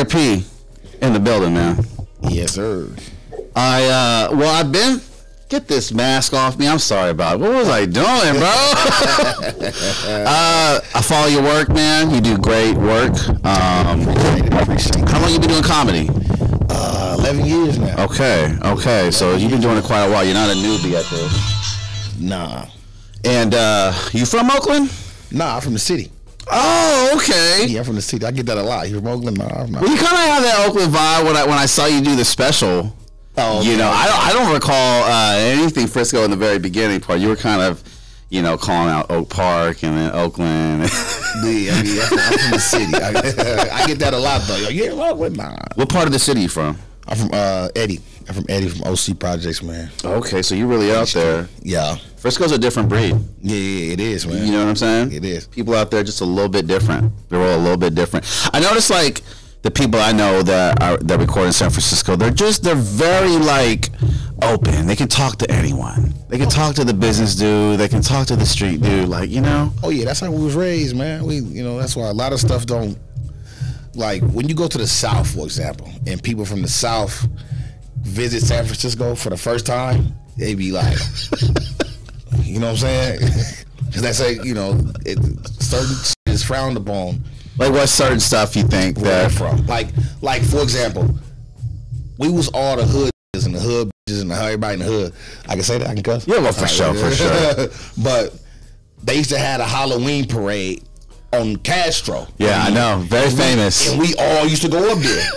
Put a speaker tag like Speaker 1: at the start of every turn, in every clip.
Speaker 1: P in the building, man.
Speaker 2: Yes, sir.
Speaker 1: I've been. Get this mask off me. I'm sorry about it. What was I doing, bro? I follow your work, man. You do great work. How long you been doing comedy?
Speaker 2: 11 years now.
Speaker 1: Okay. So you've been doing it quite a while. You're not a newbie at this.
Speaker 2: Nah.
Speaker 1: And you from Oakland?
Speaker 2: Nah, I'm from the city.
Speaker 1: Oh, okay.
Speaker 2: Yeah, I'm from the city. I get that a lot. You from Oakland? Nah, I'm not.
Speaker 1: Well, you kind of have that Oakland vibe when I saw you do the special.
Speaker 2: Oh,
Speaker 1: you know, I don't recall anything Frisco in the very beginning part. You were kind of, calling out Oak Park and then Oakland.
Speaker 2: Yeah, I'm from the city. I get that a lot though. Yeah, Oakland. Nah.
Speaker 1: What part of the city you from?
Speaker 2: I'm from Eddie. I'm from Eddie from OC Projects, man.
Speaker 1: Okay, so you're really out there.
Speaker 2: Yeah.
Speaker 1: Frisco's a different breed.
Speaker 2: Yeah, it is, man.
Speaker 1: You know what I'm saying?
Speaker 2: It is.
Speaker 1: People out there just a little bit different. They're all a little bit different. I noticed like the people I know that record in San Francisco, they're very like open. They can talk to anyone. They can talk to the business dude. They can talk to the street dude. Like, Oh
Speaker 2: yeah, that's how we was raised, man. That's why a lot of stuff don't. Like when you go to the South, for example, and people from the South visit San Francisco for the first time, they be like, you know what I'm saying? Because they say, certain shit is frowned upon.
Speaker 1: Like what certain stuff you think
Speaker 2: that from? Like for example, we was all the hood and the hood bitches and everybody in the hood. I can say that. I can cuss.
Speaker 1: Yeah, well, for sure.
Speaker 2: But they used to have a Halloween parade on Castro.
Speaker 1: Yeah, I know. Very famous.
Speaker 2: And we all used to go up there.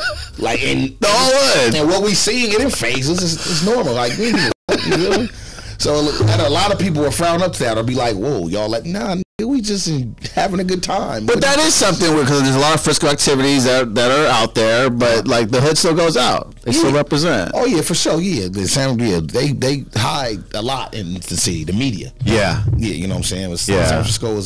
Speaker 2: And what we seeing in their faces is normal. Like, you know? So and a lot of people will frown up to that or be like, whoa, y'all like, nah, we just having a good time.
Speaker 1: But that is something weird because there's a lot of Frisco activities that are out there, but like the hood still goes out. They still represent.
Speaker 2: Oh yeah, for sure. Yeah, they hide a lot in the city, the media.
Speaker 1: Yeah,
Speaker 2: you know what I'm saying. San Francisco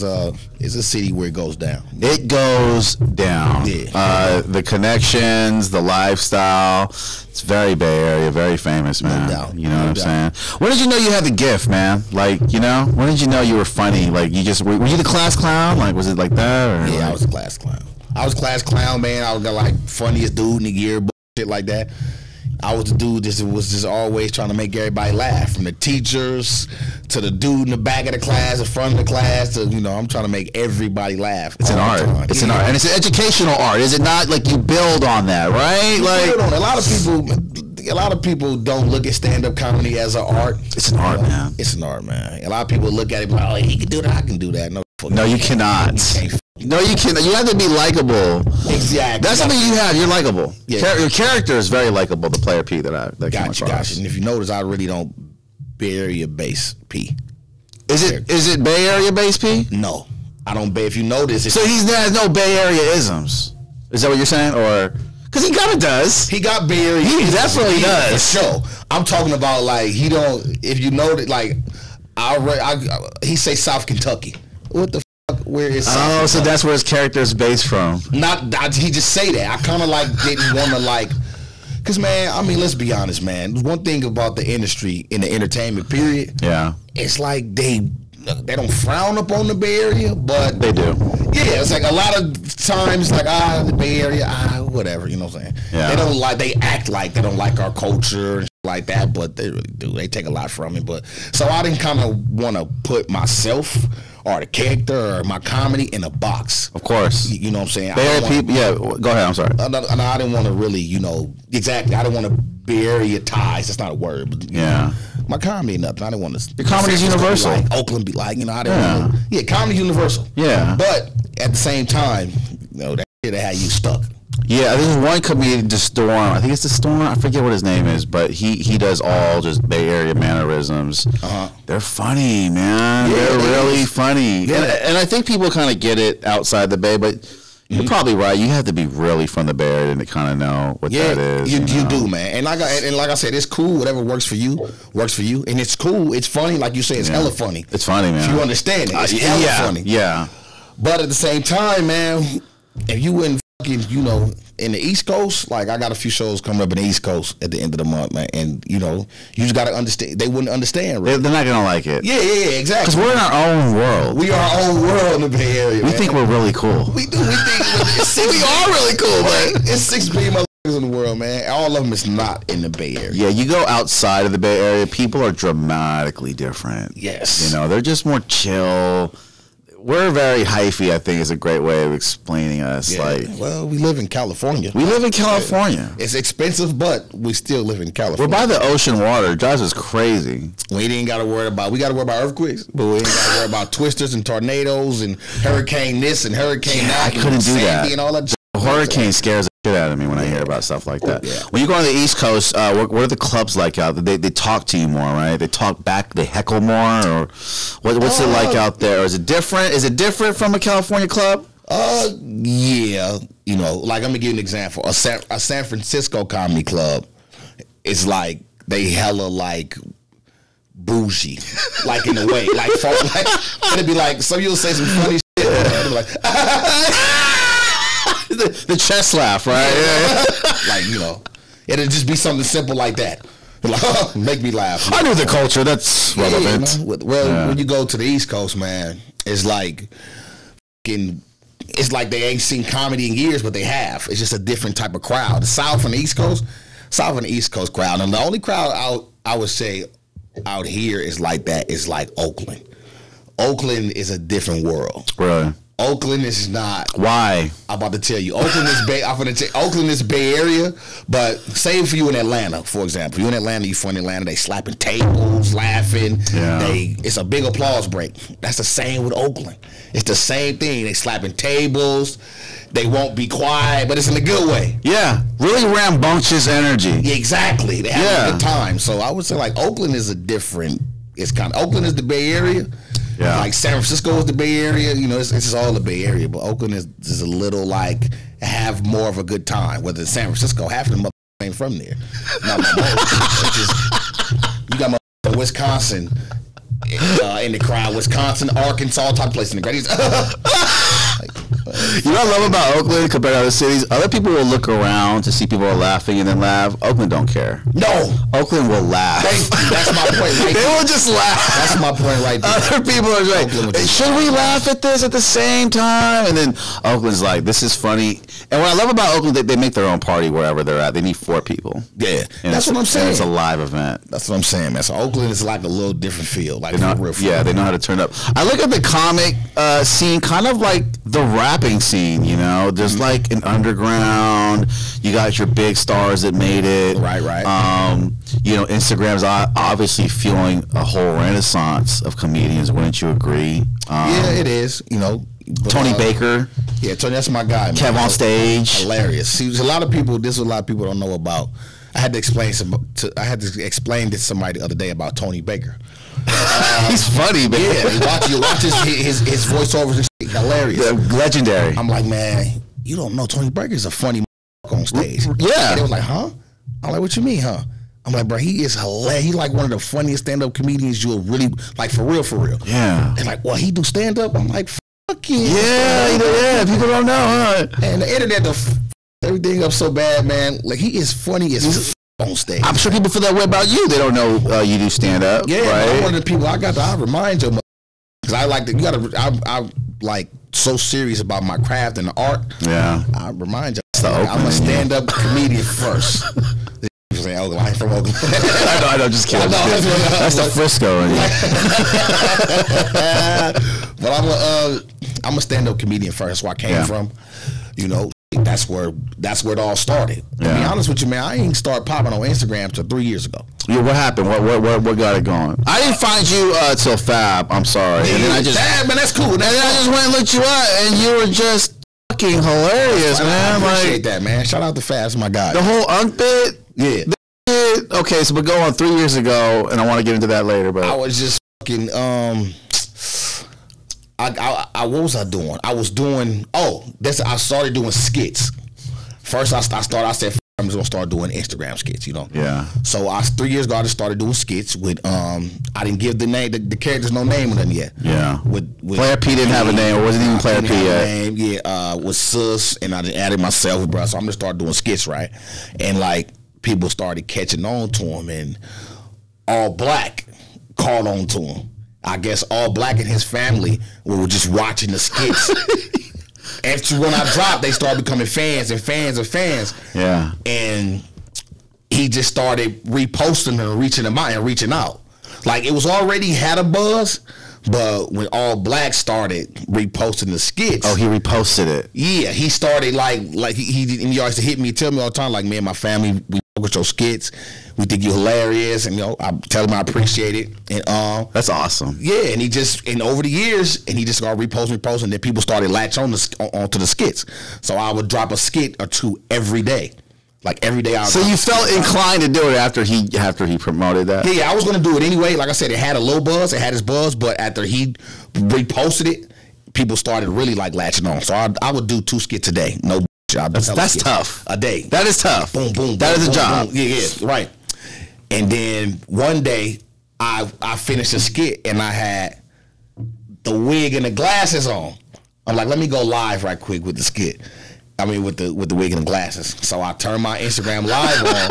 Speaker 2: is a city where it goes down.
Speaker 1: It goes down. Yeah. The connections, the lifestyle. It's very Bay Area, very famous, man.
Speaker 2: No doubt.
Speaker 1: You know what I'm saying? When did you know you had the gift, man? Like, when did you know you were funny? Like, were you the class clown? Like, was it like that? Or
Speaker 2: I was a class clown. I was class clown, man. I was like funniest dude in the yearbook, shit like that. I was the dude that was just always trying to make everybody laugh, from the teachers to the dude in the back of the class, in front of the class. To I'm trying to make everybody laugh.
Speaker 1: It's an art. It's an art, and it's an educational art. Is it not? Like you build on that, right? A lot of people don't look at stand-up comedy as an art. It's an art, man.
Speaker 2: It's an art, man. A lot of people look at it like, oh, he can do that, I can do that.
Speaker 1: No, you cannot. No, you cannot. You have to be likable.
Speaker 2: Exactly.
Speaker 1: That's something you have. You're likable. Yeah. Your character is very likable. The player P that came across.
Speaker 2: Gotcha. And if you notice, I really don't Bay Area base P.
Speaker 1: Is it Bay Area base P?
Speaker 2: No, I don't. If you notice,
Speaker 1: so he has no Bay Area isms. Is that what you're saying, or? Because he kind of does.
Speaker 2: He got Bay Area.
Speaker 1: He definitely does.
Speaker 2: For sure. I'm talking about like he don't. If you know that, like he say South Kentucky. What the fuck? Where is?
Speaker 1: Oh, so that's where his character is based from.
Speaker 2: He just say that. I kind of like didn't want to like. Cause man, I mean, let's be honest, man. One thing about the industry in the entertainment period, it's like they don't frown upon the Bay Area, but
Speaker 1: they do.
Speaker 2: Yeah, it's like a lot of times, like the Bay Area, whatever, you know what I'm saying? Yeah. They don't like. They act like they don't like our culture and like that, but they really do. They take a lot from it. But so I didn't kind of want to put myself or the character or my comedy in a box.
Speaker 1: Of course.
Speaker 2: You know what I'm saying?
Speaker 1: Bay Area people, go ahead, I'm sorry.
Speaker 2: I didn't want to really, exactly. I didn't want to Bay Area ties. That's not a word, but my comedy, nothing. I didn't want to.
Speaker 1: Your comedy's universal.
Speaker 2: Like Oakland be like, I didn't want to. Yeah, comedy's universal.
Speaker 1: Yeah.
Speaker 2: But at the same time, that shit had you stuck.
Speaker 1: Yeah, there's one comedian, The Storm. I think it's The Storm. I forget what his name is, but he does all just Bay Area mannerisms. They're funny, man. Yeah, they're really funny. Yeah. And I think people kind of get it outside the Bay, but you're probably right. You have to be really from the Bay Area to kind of know what that is.
Speaker 2: You do, man. And like I said, it's cool. Whatever works for you, works for you. And it's cool. It's funny. Like you say, it's hella funny.
Speaker 1: It's funny, man.
Speaker 2: If you understand it, it's hella funny.
Speaker 1: Yeah.
Speaker 2: But at the same time, man, if you wouldn't you know, in the East Coast, like I got a few shows coming up in the East Coast at the end of the month, man. And you know, you just got to understand. They wouldn't understand. Really.
Speaker 1: They're not gonna like it.
Speaker 2: Yeah, exactly.
Speaker 1: Because we're in our own world.
Speaker 2: We are our own world in the Bay Area.
Speaker 1: We think we're really cool.
Speaker 2: We do. We think we are really cool, man. It's 6 billion motherfuckers in the world, man. All of them is not in the Bay Area.
Speaker 1: Yeah, you go outside of the Bay Area, people are dramatically different.
Speaker 2: Yes.
Speaker 1: You know, they're just more chill. We're very hyphy, I think, is a great way of explaining us.
Speaker 2: Yeah.
Speaker 1: Like,
Speaker 2: well, we live in California.
Speaker 1: We live in California.
Speaker 2: It's expensive, but we still live in California.
Speaker 1: We're by the ocean water. It drives us crazy.
Speaker 2: We ain't got to worry about. We got to worry about earthquakes, but we ain't got to worry about twisters and tornadoes and hurricane this and hurricane that.
Speaker 1: I couldn't do that.
Speaker 2: And all that.
Speaker 1: Hurricane scares the shit out of me when I hear about stuff like that.
Speaker 2: Yeah.
Speaker 1: When you go on the East Coast, what are the clubs like out there? They talk to you more, right? They talk back, they heckle more, or what's it like out there? Or is it different? Is it different from a California club?
Speaker 2: Yeah. You know, like I'm gonna give you an example. A San Francisco comedy club is like they hella like bougie, like in a way, like it'd be like some you'll say some funny shit, it'd be like.
Speaker 1: The chest laugh, right? Yeah.
Speaker 2: Like, you know, it'll just be something simple like that. Like, make me laugh.
Speaker 1: I knew the culture. That's relevant.
Speaker 2: When you go to the East Coast, man, it's like they ain't seen comedy in years, but they have. It's just a different type of crowd. The South and the East Coast crowd. And the only crowd I would say out here is like that is like Oakland. Oakland is a different world.
Speaker 1: Really?
Speaker 2: Oakland is not.
Speaker 1: Why? I'm
Speaker 2: about to tell you. Oakland is Oakland is Bay Area, but same for you in Atlanta, for example. You in Atlanta, you from Atlanta, they slapping tables, laughing.
Speaker 1: Yeah.
Speaker 2: It's a big applause break. That's the same with Oakland. It's the same thing. They slapping tables. They won't be quiet, but it's in a good way.
Speaker 1: Yeah. Really rambunctious energy.
Speaker 2: Yeah, exactly. They have a good time. So I would say like Oakland is Oakland is the Bay Area.
Speaker 1: Yeah.
Speaker 2: Like San Francisco is the Bay Area, you know, it's just all the Bay Area. But Oakland is a little like have more of a good time. Whether it's San Francisco, half of them ain't from there. Not you got my Wisconsin in the crowd, Wisconsin, Arkansas, all type of places in the crowd.
Speaker 1: You know what I love about Oakland compared to other cities? Other people will look around to see people are laughing and then laugh. Oakland don't care.
Speaker 2: No.
Speaker 1: Oakland will laugh.
Speaker 2: That's my point right there.
Speaker 1: They will just laugh.
Speaker 2: That's my point right there.
Speaker 1: Other people are like, should we laugh at this at the same time? And then Oakland's like, this is funny. And what I love about Oakland, they make their own party wherever they're at. They need 4 people.
Speaker 2: Yeah. That's what I'm saying.
Speaker 1: It's a live event.
Speaker 2: That's what I'm saying, man. So Oakland is like a little different feel. Like
Speaker 1: they know how to turn up. I look at the comic scene kind of like the rapping scene, you know. There's like an underground. You got your big stars that made it.
Speaker 2: Right.
Speaker 1: You know, Instagram's obviously fueling a whole renaissance of comedians. Wouldn't you agree?
Speaker 2: Yeah, it is. You know,
Speaker 1: Tony Baker.
Speaker 2: Yeah, Tony, that's my guy, man.
Speaker 1: Kev on stage.
Speaker 2: Hilarious. See, there's a lot of people. This is a lot of people don't know about. I had to explain to somebody the other day about Tony Baker.
Speaker 1: He's funny, man.
Speaker 2: Yeah, you watch his voiceovers and shit, hilarious.
Speaker 1: Legendary.
Speaker 2: I'm like, man, you don't know Tony Baker's a funny on stage.
Speaker 1: Yeah.
Speaker 2: And they was like, huh? I'm like, what you mean, huh? I'm like, bro, he is hilarious. He's like one of the funniest stand-up comedians you'll really, like, for real.
Speaker 1: Yeah.
Speaker 2: And like, well, he do stand-up? I'm like, fuck yeah.
Speaker 1: Yeah, people don't know, huh?
Speaker 2: And the internet, everything up so bad, man. Like, he is funny as on stage.
Speaker 1: I'm sure people feel that way about you. They don't know you do stand-up.
Speaker 2: Yeah,
Speaker 1: right?
Speaker 2: I'm one of the people I remind you, because I like I'm like so serious about my craft and the art.
Speaker 1: Yeah.
Speaker 2: I remind you, I'm a stand-up comedian first. Saying Oakland, I ain't from Oakland.
Speaker 1: I know, just kidding. That's the Frisco.
Speaker 2: But I'm a stand-up comedian first. That's where I came from. You know, that's where it all started. To be honest with you, man, I ain't start popping on Instagram till 3 years ago.
Speaker 1: Yeah, what happened? What got it going? I didn't find you till Fab. I'm sorry.
Speaker 2: Yeah,
Speaker 1: and then I just,
Speaker 2: man, that's cool.
Speaker 1: And then I just went and looked you up, and you were just fucking hilarious, man.
Speaker 2: I appreciate that, man. Shout out to Fab, that's my guy.
Speaker 1: The whole Unbit.
Speaker 2: Yeah.
Speaker 1: Okay, so we'll go on 3 years ago, and I want to get into that later. But
Speaker 2: I was just fucking what was I doing? I started doing skits. First I said, I'm I'm just gonna start doing Instagram skits, you know.
Speaker 1: Yeah.
Speaker 2: So 3 years ago, I just started doing skits with. I didn't give the name, the characters no name or nothing yet.
Speaker 1: Yeah.
Speaker 2: With
Speaker 1: Player P didn't have a name, or wasn't even Player P yet.
Speaker 2: Name. Yeah. With Sus, and I just added myself, bro. So I'm gonna start doing skits, right? And like people started catching on to him, and All Black caught on to him. I guess All Black and his family were just watching the skits. After when I dropped, they started becoming fans and fans and fans.
Speaker 1: Yeah.
Speaker 2: And he just started reposting and reaching out. Like it was already had a buzz, but when All Black started reposting the skits.
Speaker 1: Oh, he reposted it.
Speaker 2: Yeah, he started like he always hit me, tell me all the time, like, man, my family, we fuck with your skits. We think you're hilarious, and I tell him I appreciate it. And
Speaker 1: that's awesome.
Speaker 2: Yeah, and over the years, and he just started reposting, and then people started latch onto the skits. So I would drop a skit or two every day. Like every day.
Speaker 1: So you felt inclined to do it after he promoted that?
Speaker 2: Yeah, I was gonna do it anyway. Like I said, it had a little buzz, it had its buzz, but after he reposted it, people started really like latching on. So I would do 2 skits a day. No,
Speaker 1: that's tough.
Speaker 2: A day.
Speaker 1: That is tough.
Speaker 2: Boom, boom.
Speaker 1: That
Speaker 2: boom,
Speaker 1: is a
Speaker 2: boom,
Speaker 1: job.
Speaker 2: Boom. Yeah, right. And then one day, I finished a skit and I had the wig and the glasses on. I'm like, let me go live right quick with the skit. I mean, with the wig and the glasses. So I turned my Instagram live on,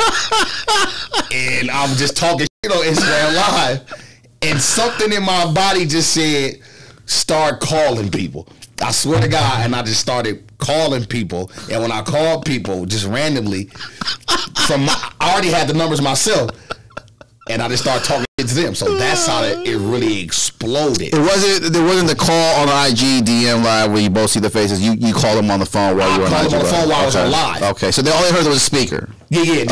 Speaker 2: and I'm just talking shit on Instagram live, and something in my body just said, start calling people. I swear to God, and I just started calling people, and when I called people, just randomly, I already had the numbers myself, and I just started talking to them. So that's how it really exploded.
Speaker 1: There wasn't the call on IG DM live where you both see the faces. You called them on the phone while you were on IG.
Speaker 2: I called them on the phone while I was on live.
Speaker 1: Okay, so all they heard was a speaker.
Speaker 2: Yeah.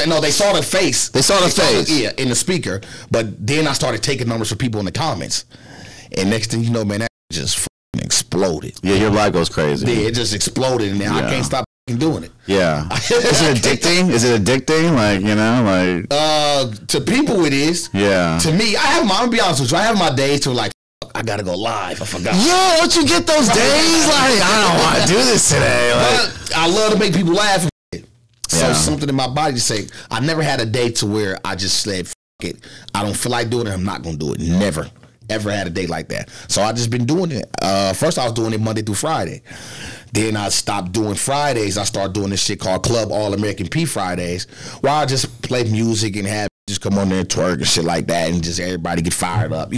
Speaker 2: No, they saw the face.
Speaker 1: They saw the face.
Speaker 2: In the speaker. But then I started taking numbers from people in the comments, and next thing you know, man, that just exploded.
Speaker 1: Yeah, your live goes crazy.
Speaker 2: Yeah, it just exploded, and now I can't stop doing it.
Speaker 1: Yeah. Is it addicting? Is it addicting?
Speaker 2: To people it is.
Speaker 1: Yeah.
Speaker 2: To me, I'm gonna be honest with you, I have my days to like, I gotta go live. I forgot.
Speaker 1: Yo, don't you get those days? Like, I don't want to do this today.
Speaker 2: But I love to make people laugh. So something in my body just say, I never had a day to where I just said, F it. I don't feel like doing it. I'm not gonna do it. Never. Ever had a day like that. So I just been doing it. First I was doing it Monday through Friday. Then I stopped doing Fridays. I started doing this shit called Club All American P Fridays, where I just play music and have just come on there and twerk and shit like that, and just everybody get fired up,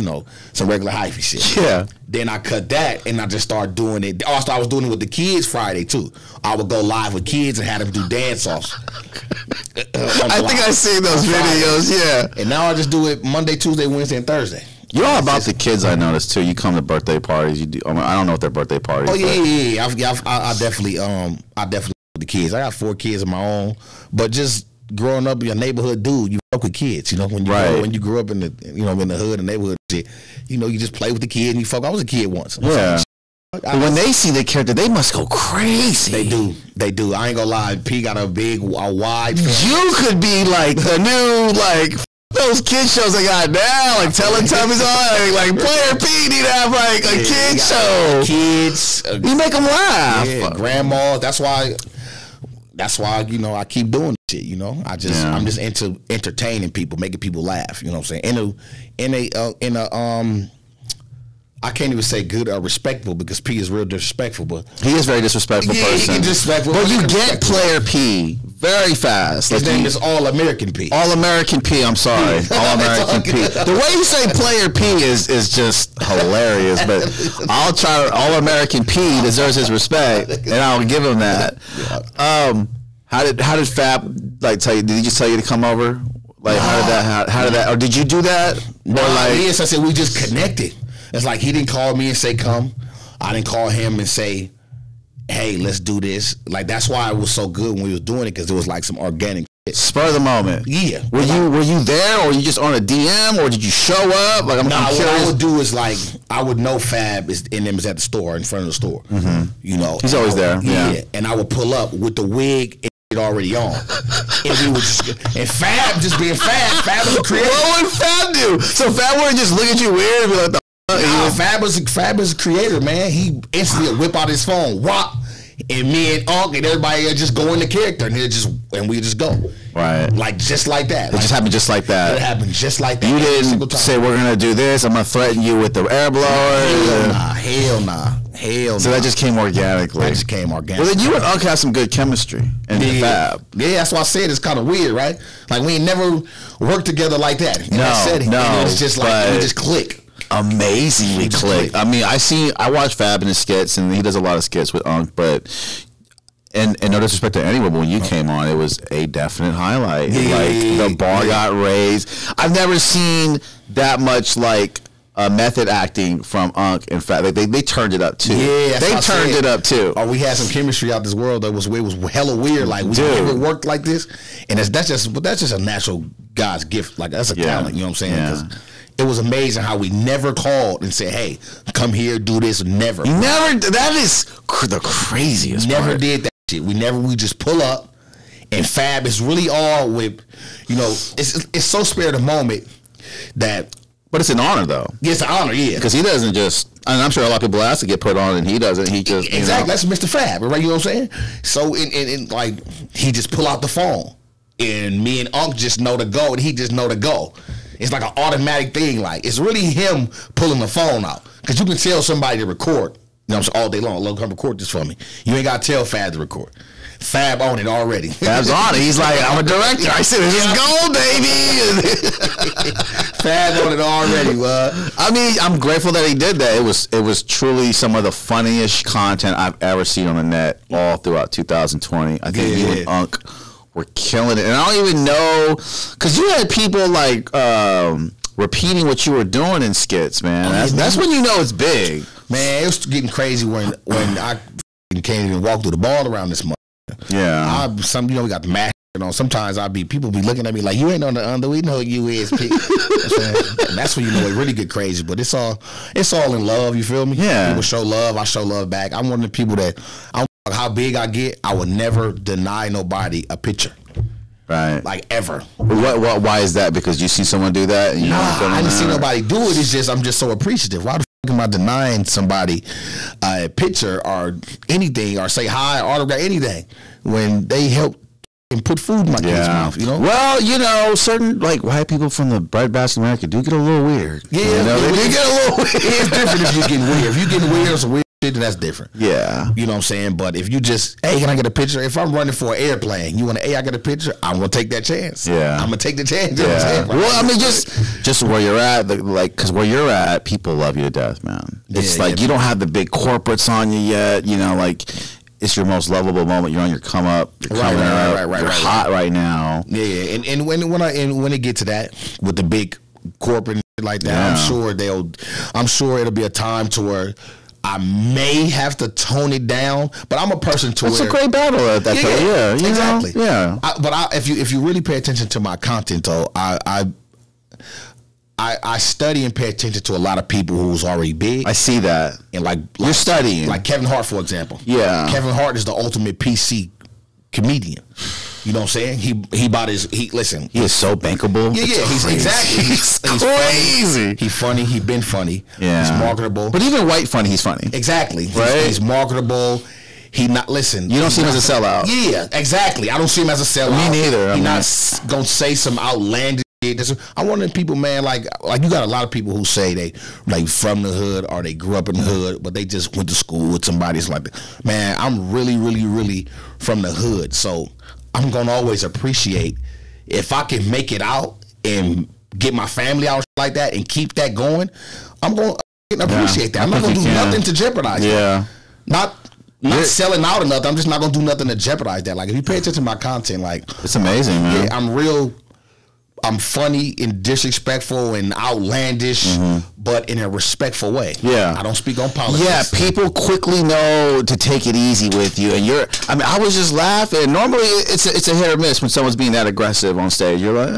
Speaker 2: some regular hyphy shit.
Speaker 1: Yeah.
Speaker 2: Then I cut that and I just started doing it. Also, I was doing it with the kids Friday too. I would go live with kids and have them do dance offs.
Speaker 1: I think I seen those videos. Yeah.
Speaker 2: And now I just do it Monday, Tuesday, Wednesday, and Thursday.
Speaker 1: You're all about the kids, I noticed too. You come to birthday parties. You do. I don't know what their birthday parties.
Speaker 2: Oh yeah. I definitely with the kids. I got 4 kids of my own, but just growing up in your neighborhood, dude, you fuck with kids. When you grew up in the in the hood and neighborhood shit, you just play with the kid and you fuck. I was a kid once.
Speaker 1: Yeah. When they see the character, they must go crazy.
Speaker 2: They do. I ain't gonna lie. P got a wide.
Speaker 1: You could be like the new those kid shows they got now, like Teletubbies on, like Player P need to have like a kid show.
Speaker 2: Kids,
Speaker 1: you make them laugh.
Speaker 2: Yeah, grandma. That's why I keep doing this shit. I'm just into entertaining people, making people laugh. You know what I'm saying? I can't even say good or respectful because P is real disrespectful, but
Speaker 1: he is very disrespectful person.
Speaker 2: He's disrespectful,
Speaker 1: but you get Player P very fast.
Speaker 2: His name is All American P.
Speaker 1: All American P. I'm sorry, All American P. The way you say Player P is just hilarious. But I'll try. All American P deserves his respect, and I'll give him that. How did Fab tell you? Did he just tell you to come over? Like how did that? Or did you do that?
Speaker 2: No, yes. I said we just connected. It's like he didn't call me and say come. I didn't call him and say, hey, let's do this. Like that's why it was so good when we was doing it, because it was like some organic shit.
Speaker 1: Spur of the moment.
Speaker 2: Yeah.
Speaker 1: Were you there, or were you just on a DM, or did you show up? Like I'm curious.
Speaker 2: What I would do is I would know Fab is at the store, in front of the store.
Speaker 1: Mm-hmm. He's always there. Yeah.
Speaker 2: And I would pull up with the wig and it already on. And we would and Fab just being Fab. Fab is a creator.
Speaker 1: What would Fab do? So Fab would just look at you weird and be like,
Speaker 2: Fab is a creator, man. He instantly whip out his phone, whop, and me and Unc and everybody just go into character, and we just go.
Speaker 1: Right.
Speaker 2: Like just like that.
Speaker 1: It just happened just like that.
Speaker 2: It happened just like that.
Speaker 1: You didn't say we're gonna do this. I'm gonna threaten you with the air blower.
Speaker 2: Hell nah.
Speaker 1: So that just came organically. Well, then you and Unc have some good chemistry in the Fab.
Speaker 2: Yeah, that's why I said it's kind of weird, right? Like we ain't never worked together like that. And it's just like we just click.
Speaker 1: Amazingly click. I mean, I watch Fab in his skits, and he does a lot of skits with Unc, but and no disrespect to anyone, but when you came on, it was a definite highlight. The bar got raised. I've never seen that much method acting from Unc and Fab. They turned it up too.
Speaker 2: Yeah,
Speaker 1: they turned it up too.
Speaker 2: Oh, we had some chemistry out this world that was hella weird. Like we never worked like this, and that's just a natural God's gift. Like that's a talent. You know what I'm saying?
Speaker 1: Yeah.
Speaker 2: It was amazing how we never called and said, "Hey, come here, do this." Never.
Speaker 1: That is the craziest.
Speaker 2: Never
Speaker 1: part.
Speaker 2: did that shit. We just pull up, and Fab is really all with, it's so spare the moment that.
Speaker 1: But it's an honor, though.
Speaker 2: Yeah, it's an honor, yeah.
Speaker 1: Because he doesn't just, and I'm sure a lot of people ask to get put on, and he doesn't. He just
Speaker 2: exactly. That's Mr. Fab, right? You know what I'm saying? So, in he just pull out the phone, and me and Unc just know to go, and he just know to go. It's like an automatic thing. Like it's really him pulling the phone out, because you can tell somebody to record. You know what I'm saying? All day long. Look, come record this for me. You ain't got to tell Fab to record. Fab on it already.
Speaker 1: Fab's on it. He's like, I'm a director. I said, this is gold, baby.
Speaker 2: Fab on it already.
Speaker 1: I mean, I'm grateful that he did that. It was truly some of the funniest content I've ever seen on the net all throughout 2020. I think you and Unc were killing it. And I don't even know, because you had people repeating what you were doing in skits, man. That's when you know it's big.
Speaker 2: Man, it was getting crazy when I can't even walk through the ball around this month.
Speaker 1: Yeah.
Speaker 2: We got the match on. Sometimes people be looking at me like, you ain't on the under. We know you is. And that's when you know it really get crazy. But it's all in love. You feel me?
Speaker 1: Yeah.
Speaker 2: People show love. I show love back. I'm one of the people that I don't know how big I get. I would never deny nobody a picture.
Speaker 1: Right.
Speaker 2: Like ever.
Speaker 1: Why is that? Because you see someone do that? And
Speaker 2: I didn't see nobody do it. It's just I'm just so appreciative. Why the fuck am I denying somebody a picture or anything or say hi or autograph anything when they help and put food in my kid's mouth? You know.
Speaker 1: Well, certain white people from the breadbasket America do get a little weird.
Speaker 2: Yeah,
Speaker 1: they do get a little weird.
Speaker 2: It's different if you're getting weird. If you're getting weird, some weird shit, that's different.
Speaker 1: Yeah.
Speaker 2: You know what I'm saying? But if you just, hey, can I get a picture? If I'm running for an airplane, you want to, hey, I get a picture? I'm going to take that chance.
Speaker 1: Yeah.
Speaker 2: I'm going to take the chance. You
Speaker 1: know
Speaker 2: what I'm saying?
Speaker 1: Well, I mean, just where you're at, because where you're at, people love you to death, man. It's you don't have the big corporates on you yet, it's your most lovable moment. You're on your come up. You're coming up. You're hot right now.
Speaker 2: Yeah, and when it get to that with the big corporate and shit like that, I'm sure it'll be a time to where I may have to tone it down, but I'm a person to
Speaker 1: it's
Speaker 2: where
Speaker 1: a great battle at that time. Yeah,
Speaker 2: exactly.
Speaker 1: Yeah,
Speaker 2: if you really pay attention to my content, though, I study and pay attention to a lot of people who's already big.
Speaker 1: I see that.
Speaker 2: And
Speaker 1: you're studying.
Speaker 2: Like Kevin Hart, for example.
Speaker 1: Yeah.
Speaker 2: Kevin Hart is the ultimate PC comedian. You know what I'm saying? Listen.
Speaker 1: He is so bankable.
Speaker 2: Yeah, he's
Speaker 1: crazy.
Speaker 2: He's funny. He's been funny.
Speaker 1: Yeah.
Speaker 2: He's marketable.
Speaker 1: But even white funny, he's funny.
Speaker 2: Exactly.
Speaker 1: Right?
Speaker 2: He's marketable. You don't
Speaker 1: see him as a sellout.
Speaker 2: Yeah, exactly. I don't see him as a sellout.
Speaker 1: Me neither.
Speaker 2: He's not gonna say some outlandish shit. I'm one of the people, man, like you got a lot of people who say they from the hood or they grew up in the hood, but they just went to school with somebody. It's like, man, I'm really, really, really from the hood. So I'm gonna always appreciate if I can make it out and get my family out like that and keep that going. I'm gonna appreciate that. I'm not gonna do nothing to jeopardize that. Not selling out or nothing. I'm just not gonna do nothing to jeopardize that. Like if you pay attention to my content,
Speaker 1: it's amazing, man.
Speaker 2: Yeah, I'm funny and disrespectful and outlandish, but in a respectful way.
Speaker 1: Yeah.
Speaker 2: I don't speak on politics.
Speaker 1: Yeah, people quickly know to take it easy with you. And I was just laughing. Normally, it's a hit or miss when someone's being that aggressive on stage. You're like,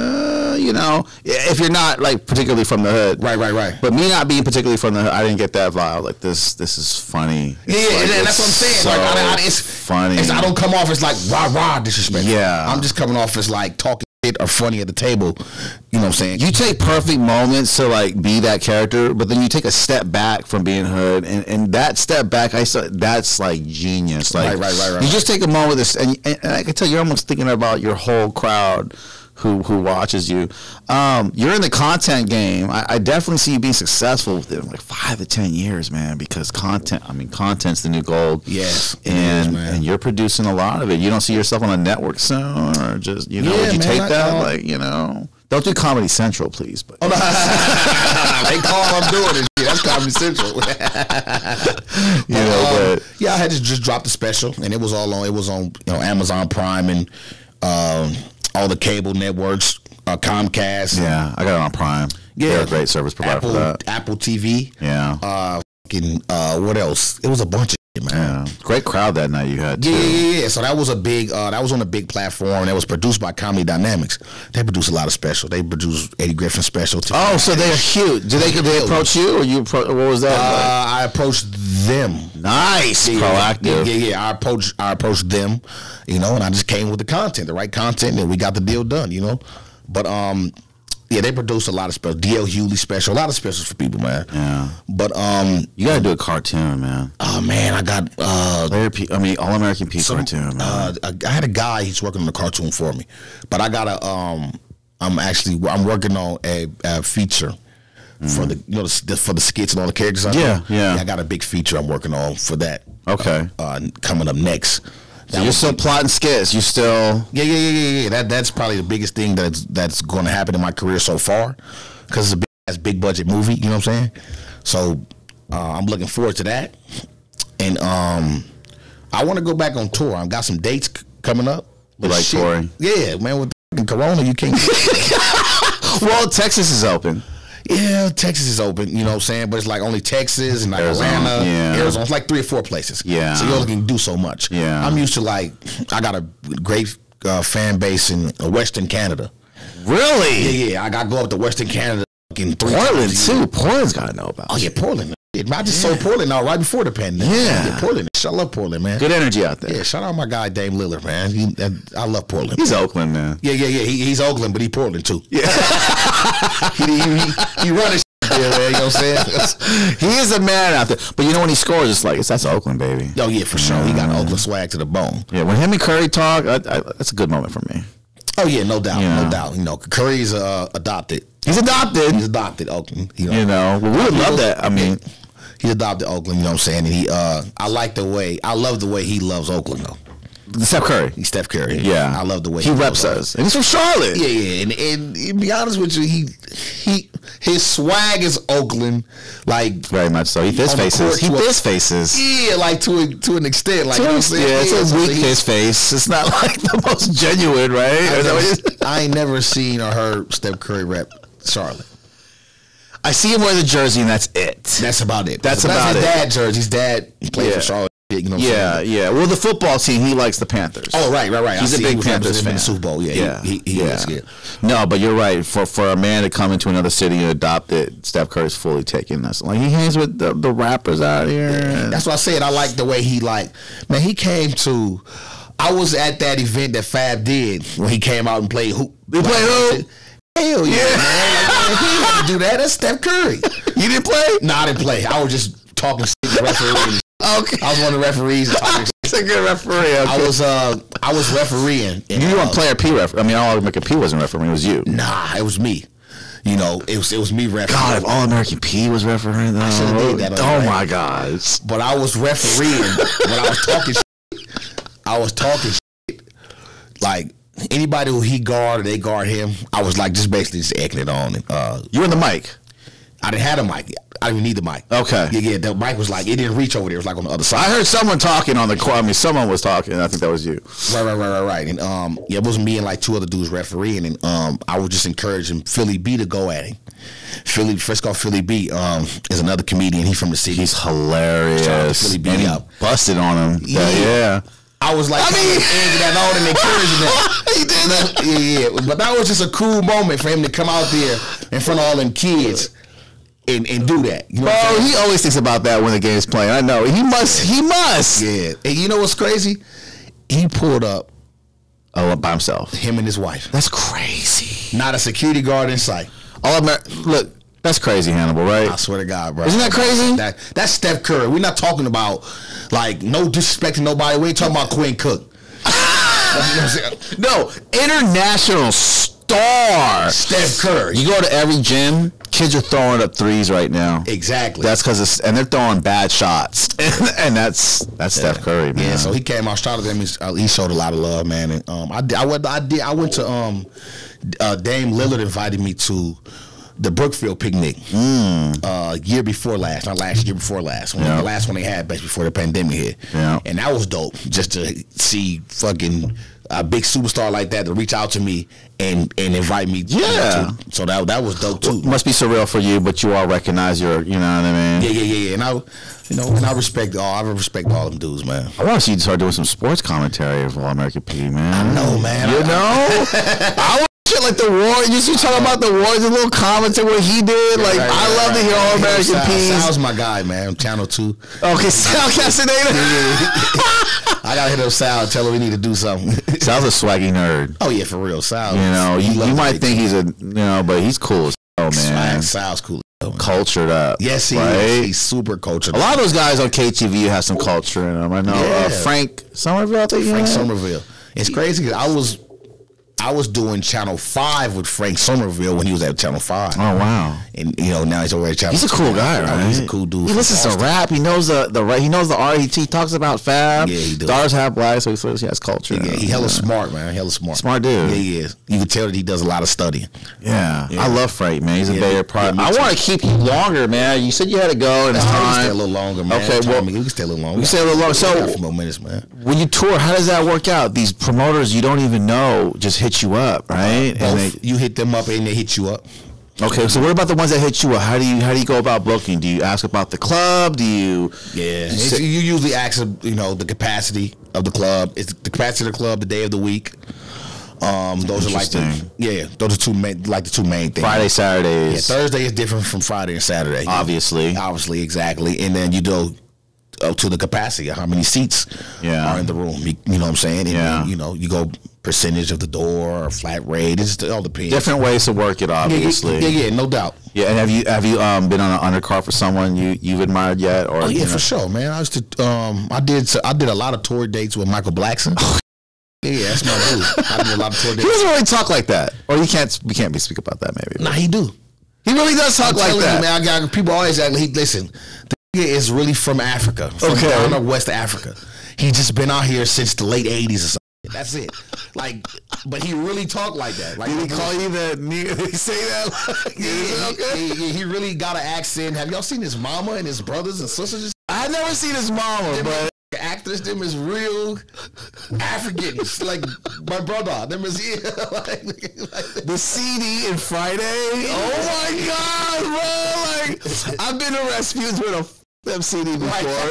Speaker 1: if you're not, particularly from the hood.
Speaker 2: Right.
Speaker 1: But me not being particularly from the hood, I didn't get that vibe. This is funny.
Speaker 2: And that's what I'm saying.
Speaker 1: So
Speaker 2: it's
Speaker 1: funny.
Speaker 2: I don't come off as rah-rah disrespectful.
Speaker 1: Yeah.
Speaker 2: I'm just coming off as talking shit are funny at the table. You know what I'm saying?
Speaker 1: You take perfect moments to like be that character, but then you take a step back from being hood, and that step back, that's like genius. Like,
Speaker 2: right.
Speaker 1: You just take a moment with this, and I can tell you're almost thinking about your whole crowd who watches you. You're in the content game. I definitely see you being successful within like 5 to 10 years, man, because content's the new gold.
Speaker 2: Yes.
Speaker 1: And you're producing a lot of it. You don't see yourself on a network soon, or just, would you take that? Don't do Comedy Central, please. But
Speaker 2: they call I'm doing it. That's Comedy Central.
Speaker 1: But
Speaker 2: yeah, I had to just drop the special, and it was on Amazon Prime and all the cable networks, Comcast.
Speaker 1: Yeah, I got it on Prime. Yeah, they're a great service provider for that.
Speaker 2: Apple TV.
Speaker 1: Yeah.
Speaker 2: What else? It was a bunch of shit, man.
Speaker 1: Yeah. Great crowd that night you had too.
Speaker 2: Yeah. So that was a big. That was on a big platform. That was produced by Comedy Dynamics. They produce a lot of special. They produce Eddie Griffin special too.
Speaker 1: Oh, so they're huge. Did they approach you, or you? What was that?
Speaker 2: I approached them.
Speaker 1: Nice, proactive.
Speaker 2: Yeah. I approached them, and I just came with the right content, and we got the deal done. But yeah, they produce a lot of specials. D.L. Hewley special, a lot of specials for people, man.
Speaker 1: Yeah.
Speaker 2: But
Speaker 1: you gotta do a cartoon, man.
Speaker 2: Oh man, I got
Speaker 1: All American P cartoon, man.
Speaker 2: I had a guy, he's working on a cartoon for me, but I got I'm working on a feature for the for the skits and all the characters. I got a big feature I'm working on for that.
Speaker 1: Okay.
Speaker 2: Coming up next.
Speaker 1: So you're still plotting skits. You still
Speaker 2: yeah. That's probably the biggest thing that's going to happen in my career so far, because it's a big budget movie. You know what I'm saying? So I'm looking forward to that, and I want to go back on tour. I've got some dates coming up.
Speaker 1: You like touring?
Speaker 2: Yeah, man. With the Corona, you can't.
Speaker 1: Well, Texas is open.
Speaker 2: Yeah, Texas is open, you know what I'm saying? But it's like only Texas and like Atlanta, Arizona. It's like 3 or 4 places.
Speaker 1: Yeah.
Speaker 2: So you only can do so much.
Speaker 1: Yeah.
Speaker 2: I'm used to I got a great fan base in Western Canada.
Speaker 1: Really?
Speaker 2: Yeah. I got to go up to Western Canada in 3
Speaker 1: Portland
Speaker 2: times.
Speaker 1: too. Portland's got to know about.
Speaker 2: Oh yeah, Portland. I just sold Portland out right before the pandemic.
Speaker 1: Yeah.
Speaker 2: Portland. I love Portland, man.
Speaker 1: Good energy out there.
Speaker 2: Yeah, shout out my guy Dame Lillard, man. I love Portland.
Speaker 1: He's Oakland, man.
Speaker 2: Yeah. He's Oakland, but he Portland too. Yeah. he running. Yeah, man, you know what I'm saying?
Speaker 1: He is a man out there. But when he scores, it's like, that's Oakland, baby.
Speaker 2: Oh, yeah, for sure. He got Oakland swag to the bone.
Speaker 1: Yeah, when him and Curry talk, that's a good moment for me.
Speaker 2: Oh, yeah, no doubt. No doubt. Curry's adopted.
Speaker 1: He's adopted.
Speaker 2: He's adopted Oakland.
Speaker 1: Well, we would love that. I mean,
Speaker 2: he adopted Oakland, you know what I'm saying? And I love the way he loves Oakland, though.
Speaker 1: Steph Curry.
Speaker 2: He's Steph Curry.
Speaker 1: Yeah.
Speaker 2: I love the way
Speaker 1: he reps us. And he's from Charlotte.
Speaker 2: Yeah. And to be honest with you, his swag is Oakland, like
Speaker 1: very much so. He fist faces.
Speaker 2: Yeah, like to an extent. Like
Speaker 1: it's a weak fist face. It's not like the most genuine, right?
Speaker 2: I ain't never seen or heard Steph Curry rep Charlotte.
Speaker 1: I see him wear the jersey, and that's it.
Speaker 2: That's about it.
Speaker 1: That's
Speaker 2: his
Speaker 1: dad
Speaker 2: jersey. His dad played for Charlotte. You know what I'm saying?
Speaker 1: Yeah. Well, the football team, he likes the Panthers.
Speaker 2: Oh, right.
Speaker 1: He's a big Panthers fan.
Speaker 2: In the Super Bowl, yeah. He is.
Speaker 1: No, but you're right. For a man to come into another city and adopt it, Steph Curry's fully taken this. Like, he hangs with the rappers out here.
Speaker 2: Yeah. That's what I said. I like the way he he came to. I was at that event that Fab did when he came out and played hoop.
Speaker 1: He played hoop?
Speaker 2: Hell yeah, man. He didn't have to do that. That's Steph Curry.
Speaker 1: You didn't play?
Speaker 2: No, I didn't play. I was just talking shit to referees.
Speaker 1: Okay.
Speaker 2: I was one of the referees.
Speaker 1: He's a good referee. Okay.
Speaker 2: I was refereeing.
Speaker 1: You weren't player P referee. I mean, All American P wasn't refereeing. It was you.
Speaker 2: Nah, it was me. It was me refereeing.
Speaker 1: God, if All American P was refereeing, though.
Speaker 2: I should have did that.
Speaker 1: Oh my God!
Speaker 2: But I was refereeing when I was talking shit. I was talking shit. Like anybody who he guard or they guard him, I was like just basically just egging it on. And,
Speaker 1: you were in the mic.
Speaker 2: I didn't have a mic. I didn't even need the mic.
Speaker 1: Okay.
Speaker 2: Yeah. The mic was like, it didn't reach over there. It was like on the other side.
Speaker 1: I heard someone talking on the court. I mean, someone was talking. I think that was you.
Speaker 2: Right. And it wasn't me and like 2 other dudes refereeing. And I was just encouraging Philly B to go at him. Frisco Philly B is another comedian. He's from the city.
Speaker 1: He's hilarious.
Speaker 2: Philly B
Speaker 1: and he busted on him. Yeah.
Speaker 2: I was like, that on and encouraging that.
Speaker 1: He did that.
Speaker 2: Yeah. But that was just a cool moment for him to come out there in front of all them kids. And do that. You know
Speaker 1: Bro, he always thinks about that when the game's playing. I know. He must.
Speaker 2: Yeah. And you know what's crazy? He pulled up
Speaker 1: Oh, by himself.
Speaker 2: Him and his wife.
Speaker 1: That's crazy.
Speaker 2: Not a security guard in sight.
Speaker 1: Look, that's crazy, Hannibal, right?
Speaker 2: I swear to God, bro.
Speaker 1: Isn't that crazy?
Speaker 2: That's Steph Curry. We're not talking about, like, no disrespect to nobody. We ain't talking about Quinn Cook.
Speaker 1: No, international star
Speaker 2: Steph Curry.
Speaker 1: You go to every gym, kids are throwing up threes right now.
Speaker 2: Exactly.
Speaker 1: That's because and they're throwing bad shots, and that's Steph Curry, man.
Speaker 2: Yeah, so he came out, shot at them. He showed a lot of love, man. And I went to Dame Lillard invited me to the Brookfield picnic year before last, not last year before last. The last one they had back before the pandemic hit. Yeah. And that was dope, just to see fucking a big superstar like that to reach out to me and invite me.
Speaker 1: Yeah.
Speaker 2: So that was dope too.
Speaker 1: Must be surreal for you, but you all recognize you know what I mean?
Speaker 2: Yeah. And I respect all them dudes, man.
Speaker 1: I want to see you start doing some sports commentary of All American P, man.
Speaker 2: I know, man.
Speaker 1: You know? I would shit like the war. You see talking about the wars, a little commentary what he did. Like I love to hear All American P.
Speaker 2: Sal's my guy, man. Channel 2.
Speaker 1: Okay, Sal Castaneda.
Speaker 2: I gotta hit up Sal and tell him we need to do something.
Speaker 1: Sal's a swaggy nerd.
Speaker 2: Oh yeah, for real. Sal.
Speaker 1: You know, you might think he's but he's cool as hell, man.
Speaker 2: Sal's cool.
Speaker 1: Cultured up.
Speaker 2: Yes, he is. He's super cultured up.
Speaker 1: A lot of those guys on KTV have some culture in them. I know Frank Somerville.
Speaker 2: Frank Somerville. It's crazy because I was doing Channel 5 with Frank Somerville when he was at Channel 5.
Speaker 1: Oh, wow.
Speaker 2: And, now he's over at Channel 5.
Speaker 1: He's a cool guy, right?
Speaker 2: He's a cool dude.
Speaker 1: He listens to rap. He knows he knows the art. He talks about Fab. Yeah, he does. Stars Have Black, so he has culture.
Speaker 2: Yeah, he hella smart, man. Hella smart.
Speaker 1: Smart dude.
Speaker 2: Yeah, he is. You can tell that he does a lot of studying.
Speaker 1: Yeah. I love Frank, man. He's a Bay Area product. I want to keep you longer, man. You said you had to go, and it's time.
Speaker 2: We can stay a little longer, man.
Speaker 1: Okay, well,
Speaker 2: we can stay a little longer.
Speaker 1: We can stay a little longer. So,
Speaker 2: a few more minutes, man.
Speaker 1: When you tour, how does that work out? These promoters you don't even know just hit you up, right?
Speaker 2: And you hit them up and they hit you up.
Speaker 1: Okay, so what about the ones that hit you up? How do you go about booking? Do you ask about the club? Do you?
Speaker 2: Yeah, you usually ask the capacity of the club. It's the capacity of the club, the day of the week. Those are like those are two main things.
Speaker 1: Friday, Saturdays.
Speaker 2: Yeah, Thursday is different from Friday and Saturday.
Speaker 1: Obviously,
Speaker 2: exactly. And then you go to the capacity of how many seats are in the room. You know what I'm saying? And you go percentage of the door or flat rate. It all depends.
Speaker 1: Different ways to work it, obviously.
Speaker 2: Yeah, no doubt.
Speaker 1: Yeah, and have you been on an undercard for someone you've admired yet? Or
Speaker 2: for sure, man. I did a lot of tour dates with Michael Blackson. Yeah, that's my dude. I did a lot of tour dates.
Speaker 1: He doesn't really talk like that, or we can't speak about that maybe.
Speaker 2: Nah, he do.
Speaker 1: He really does talk like that.
Speaker 2: You, man, I got people always act like listen. The nigga is really from Africa, down in West Africa. He just been out here since the late '80s or something. That's it. But he really talked like that. Like,
Speaker 1: did he call you that? Did he say that?
Speaker 2: He really got an accent. Have y'all seen his mama and his brothers and sisters?
Speaker 1: I've never seen his mama, but
Speaker 2: actors, them is real Africans. Like my brother, them is
Speaker 1: the CD and Friday. Oh my God, bro! Like I've been to Rasputin's with a CD before.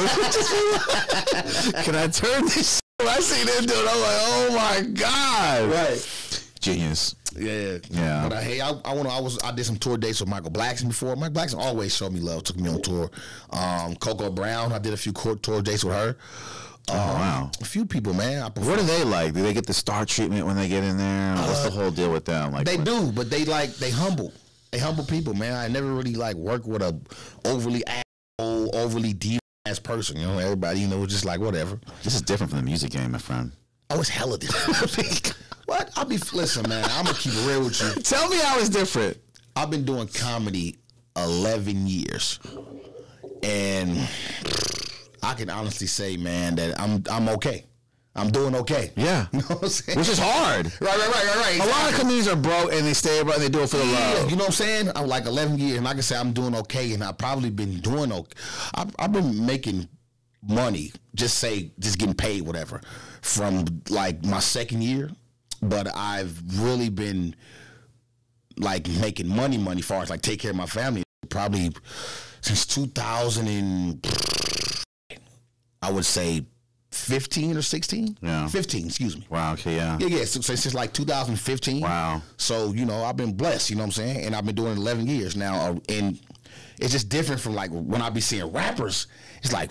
Speaker 1: Can I turn this? I seen him do it. I'm like, oh my God!
Speaker 2: Right,
Speaker 1: genius.
Speaker 2: Yeah. But hey, I did some tour dates with Michael Blackson before. Michael Blackson always showed me love, took me on tour. Coco Brown, I did a few tour dates with her.
Speaker 1: Wow.
Speaker 2: A few people, man.
Speaker 1: What are they like? Do they get the star treatment when they get in there? What's the whole deal with them? Like
Speaker 2: they do, but they humble. They humble people, man. I never really worked with a overly deep ass person. Everybody, it's just like whatever.
Speaker 1: This is different from the music game, my friend.
Speaker 2: Oh, it's hella different. What? Listen, man, I'm gonna keep it real with you.
Speaker 1: Tell me how it's different.
Speaker 2: I've been doing comedy 11 years. And I can honestly say, man, that I'm okay. I'm doing okay.
Speaker 1: Yeah.
Speaker 2: You know what I'm saying?
Speaker 1: Which is hard.
Speaker 2: Right. Exactly.
Speaker 1: A lot of comedians are broke and they stay broke and they do it for the love.
Speaker 2: You know what I'm saying? I'm 11 years and I can say I'm doing okay, and I've probably been doing okay. I've been making money, just getting paid, whatever, from my second year. But I've really been making money as far as take care of my family probably since 2000 and I would say 15 or 16.
Speaker 1: Yeah.
Speaker 2: 15, excuse me.
Speaker 1: Wow, okay, yeah.
Speaker 2: Yeah, so since 2015.
Speaker 1: Wow.
Speaker 2: So, I've been blessed, you know what I'm saying? And I've been doing it 11 years now. And it's just different from when I be seeing rappers. It's fuck,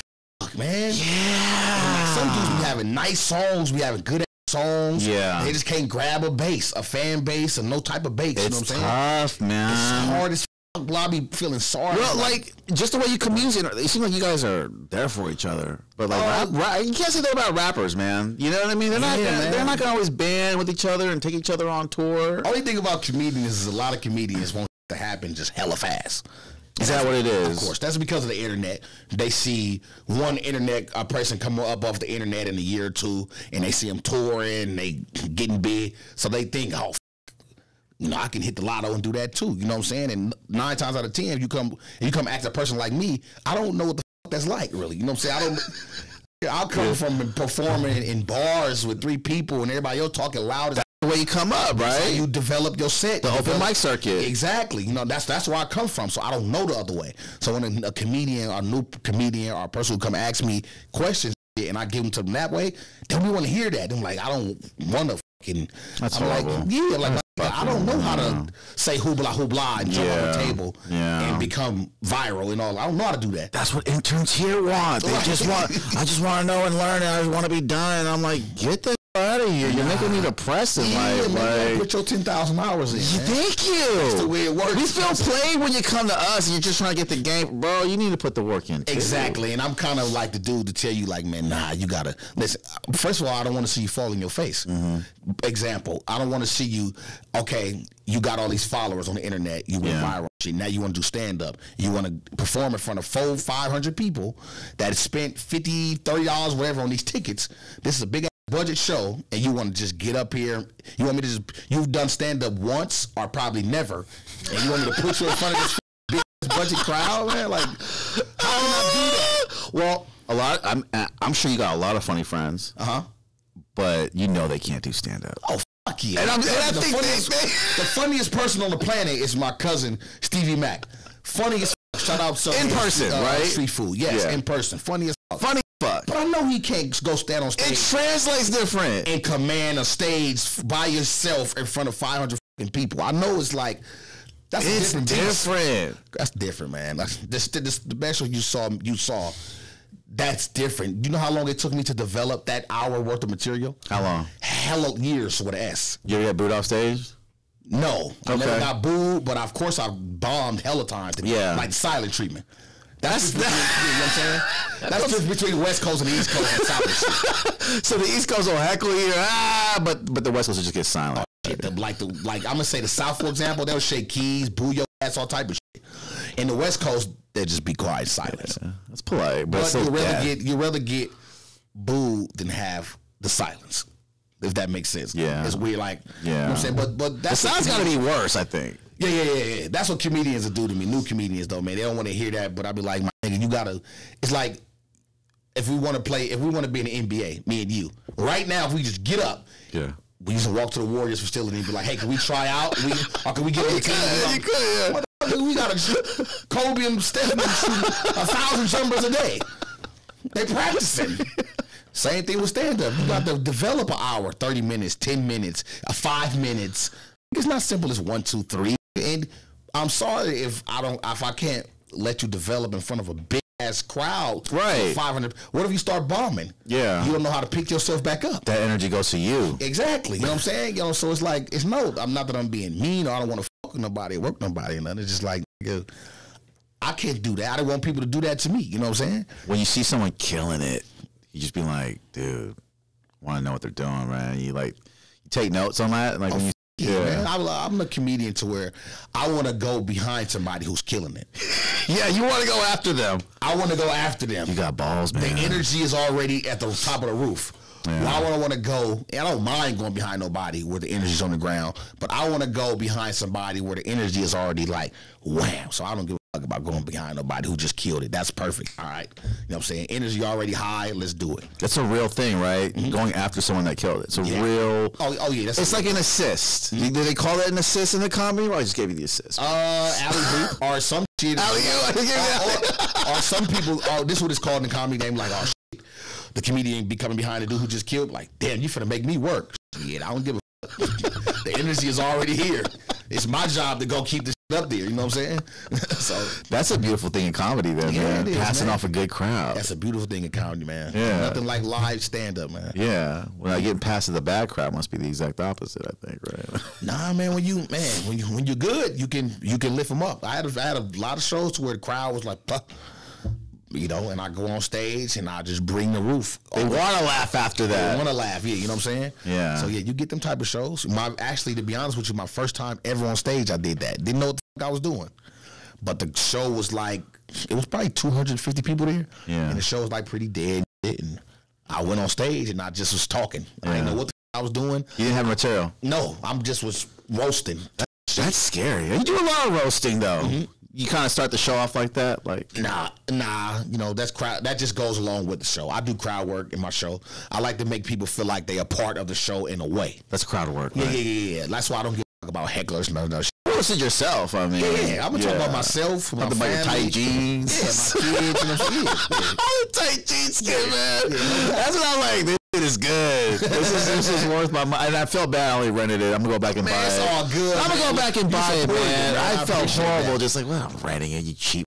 Speaker 2: man.
Speaker 1: Yeah.
Speaker 2: Some dudes be having nice songs, be having good songs.
Speaker 1: Yeah.
Speaker 2: They just can't grab a fan base, or no type of base.
Speaker 1: It's
Speaker 2: you know what I'm saying?
Speaker 1: tough, man.
Speaker 2: It's hard as fuck. I be feeling sorry.
Speaker 1: Well, like, just the way you communicate, it seems like you guys are there for each other. But like, you can't say that about rappers, man. You know what I mean? They're not gonna always band with each other and take each other on tour.
Speaker 2: Only thing about comedians is a lot of comedians want to happen just hella fast.
Speaker 1: Is that what it is?
Speaker 2: Of course. That's because of the internet. They see one a person come up off the internet in a year or two, and they see them touring, they getting big, so they think, oh, I can hit the lotto and do that too. You know what I'm saying? And 9 times out of 10, if you come ask a person like me, I don't know what the fuck that's like, really. You know what I'm saying? I'll come from performing in bars with 3 people and everybody else talking loud as
Speaker 1: the way you come up, right?
Speaker 2: So you develop your set,
Speaker 1: the open mic circuit.
Speaker 2: Exactly. That's where I come from. So I don't know the other way. So when a comedian or a new comedian or a person who come ask me questions and I give them to them that way, then we want to hear that. I'm like, I don't want to fucking.
Speaker 1: That's
Speaker 2: I'm
Speaker 1: horrible.
Speaker 2: like, yeah, like I don't know how to say hoobla hoobla and jump on the table and become viral and all. I don't know how to do that.
Speaker 1: That's what interns here want. They just want. I just want to know and learn, and I just want to be done. And I'm like, get the out of here. You're making me depressed in life.
Speaker 2: Like, put your 10,000 hours in.
Speaker 1: Thank you.
Speaker 2: That's the way it works.
Speaker 1: We feel played when you come to us and you're just trying to get the game. Bro, you need to put the work in.
Speaker 2: Exactly. And I'm kind of like the dude to tell you, like, man, nah, you got to listen. First of all, I don't want to see you fall in your face. Example, I don't want to see you, okay, you got all these followers on the internet. You went viral. Now you want to do stand-up. You want to perform in front of 400-500 people that spent $50, $30, whatever on these tickets. This is a big budget show, and you want to just get up here. You want me to you've done stand-up once or probably never, and you want me to put you in front of this big budget crowd, man? Like, how can I do that?
Speaker 1: Well, I'm sure you got a lot of funny friends. But they can't do stand-up.
Speaker 2: Oh, fuck yeah.
Speaker 1: And I think
Speaker 2: the funniest person on the planet is my cousin, Stevie Mac. Funniest. Shout out to
Speaker 1: in person, right?
Speaker 2: Street food. Yes, in person. Funniest.
Speaker 1: Funny fuck.
Speaker 2: But I know he can't go stand on stage.
Speaker 1: It translates different.
Speaker 2: And command a stage by yourself in front of 500 fucking people. I know it's like, that's different. That's different, man. That's the best show you saw. That's different. You know how long it took me to develop that hour worth of material?
Speaker 1: How long?
Speaker 2: Hella years with an S.
Speaker 1: You ever get booed off stage?
Speaker 2: No. I never got booed, but of course I bombed hella times. Like silent treatment. That's you know what I'm saying? That's just between the West Coast and the East Coast and South.
Speaker 1: So the East Coast will heckle you, but the West Coast will just get silent.
Speaker 2: Like I'm gonna say the South, for example, they'll shake keys, boo your ass, all type of shit. In the West Coast, they'll just be quiet, silence.
Speaker 1: Yeah, that's polite, but
Speaker 2: you'd rather get booed than have the silence. If that makes sense.
Speaker 1: Yeah.
Speaker 2: It's weird, like, you know what I'm saying? But
Speaker 1: that's the sound's gotta be worse, I think.
Speaker 2: Yeah. That's what comedians will do to me. New comedians, though, man. They don't want to hear that, but I'll be like, my nigga, you gotta, it's like, if we want to be in the NBA, me and you, right now, if we just get up, we used to walk to the Warriors facility and be like, hey, can we try out? Or can we get on the team? We got to Kobe and Steph shooting 1,000 jumpers a day. They practicing. Same thing with stand-up. You got to develop an hour, 30 minutes, 10 minutes, 5 minutes. It's not simple as 1, 2, 3. And I'm sorry if I can't let you develop in front of a big ass crowd.
Speaker 1: Right.
Speaker 2: 500. What if you start bombing?
Speaker 1: Yeah.
Speaker 2: You don't know how to pick yourself back up.
Speaker 1: That energy goes to you.
Speaker 2: Exactly. You know what I'm saying? So it's like, I'm not that I'm being mean or I don't want to fuck with nobody or work nobody or nothing. It's just like, I can't do that. I don't want people to do that to me. You know what I'm saying?
Speaker 1: When you see someone killing it, you just be like, dude, want to know what they're doing, man. You take notes on that. Like when you,
Speaker 2: man. I'm a comedian to where I want to go behind somebody who's killing it.
Speaker 1: Yeah, you want to go after them.
Speaker 2: I want to go after them.
Speaker 1: You got balls, man.
Speaker 2: The energy is already at the top of the roof. Yeah. Well, I want to go, and I don't mind going behind nobody where the energy's on the ground, but I want to go behind somebody where the energy is already like, wham. So I don't give a fuck about going behind nobody who just killed it. That's perfect. All right. You know what I'm saying? Energy already high. Let's do it.
Speaker 1: That's a real thing, right? Mm-hmm. Going after someone that killed it. It's a real.
Speaker 2: Oh yeah.
Speaker 1: It's like an assist. Mm-hmm. Do they call that an assist in the comedy? Or I just gave you the assist.
Speaker 2: Alley-oop or some shit. Or some people, this is what it's called in the comedy game, like, oh, shit. The comedian be coming behind the dude who just killed, like, damn, you finna make me work. Shit, I don't give a fuck. The energy is already here. It's my job to go keep this up there. You know what I'm saying? So
Speaker 1: that's a beautiful thing in comedy, then, man. Passing off a good crowd.
Speaker 2: That's a beautiful thing in comedy, man.
Speaker 1: Yeah.
Speaker 2: Nothing like live stand up, man.
Speaker 1: Yeah. When I get past the bad crowd, must be the exact opposite, I think, right?
Speaker 2: Nah, man. When you're good, you can lift them up. I had a lot of shows where the crowd was like, puh. You know, and I go on stage and I just bring the roof.
Speaker 1: They want to laugh after that.
Speaker 2: They want to laugh, yeah. You know what I'm saying?
Speaker 1: Yeah.
Speaker 2: So yeah, you get them type of shows. Actually, to be honest with you, my first time ever on stage, I did that. Didn't know what the fuck I was doing, but the show was like, it was probably 250 people there.
Speaker 1: Yeah.
Speaker 2: And the show was like pretty dead. And I went on stage and I just was talking. I didn't know what the fuck I was doing.
Speaker 1: You didn't have material.
Speaker 2: No, I'm just was roasting.
Speaker 1: That's scary. You do a lot of roasting though. Mm-hmm. You kind of start the show off like that, like
Speaker 2: nah. You know, that's crowd. That just goes along with the show. I do crowd work in my show. I like to make people feel like they are part of the show in a way.
Speaker 1: That's crowd work.
Speaker 2: Yeah,
Speaker 1: right?
Speaker 2: yeah. That's why I don't give a fuck about hecklers and other shit.
Speaker 1: Roast yourself. I mean,
Speaker 2: I'm gonna talk about myself, my
Speaker 1: family, about your tight jeans,
Speaker 2: my kids, and
Speaker 1: all the tight jeans, man. That's what I like. This is good. This is worth my money. And I felt bad. I only rented it. I'm gonna go back and buy it.
Speaker 2: It's all good.
Speaker 1: I'm gonna go back and buy it, man. I felt horrible.
Speaker 2: That.
Speaker 1: Just like, well, I'm renting it. You cheap.